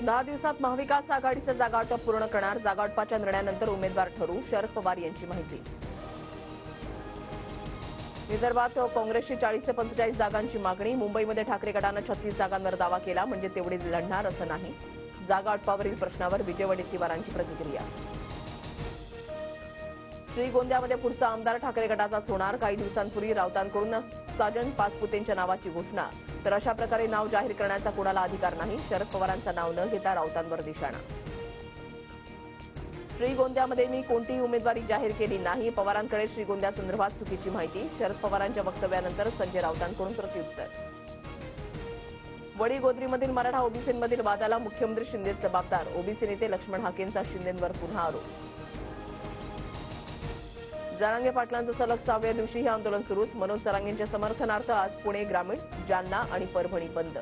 10 दिवसात महाविकास आघाडीचं जागावाटप पूर्ण करणार. जागावाटपाच्या निर्णयानंतर उमेदवार ठरवू, शरद पवार यांची माहिती. विदर्भात काँग्रेसची 40 ते 45 जागांची मागणी. मुंबईमध्ये ठाकरे गटानं 36 जागांवर दावा केला, म्हणजे तेवढे लढणार असं नाही. जागावाटपावरील प्रश्नावर विजय वडेट्टीवारांची प्रतिक्रिया. श्रीगोंद्यामध्ये पुढचा आमदार ठाकरे गटाचाच होणार. काही दिवसांपूर्वी राऊतांकडून साजन पाचपुतेंच्या नावाची घोषणा. तर अशा प्रकारे नाव जाहीर करण्याचा कोणाला अधिकार नाही. शरद पवारांचं नाव न घेता राऊतांवर निशाणा. श्रीगोंद्यामध्ये मी कोणतीही उमेदवारी जाहीर केली नाही. पवारांकडे श्रीगोंद्यासंदर्भात चुकीची माहिती. शरद पवारांच्या वक्तव्यानंतर संजय राऊतांकडून प्रत्युत्तर. वडीगोद्रीमधील मराठा ओबीसींमधील वादाला मुख्यमंत्री शिंदे जबाबदार. ओबीसी नेते लक्ष्मण हाकेंचा शिंदेंवर पुन्हा आरोप. जरांगे पाटलांचं सलग 6व्या दिवशी हे आंदोलन सुरूच. मनोज जरांगेंच्या समर्थनार्थ आज पुणे ग्रामीण, जालना आणि परभणी बंद.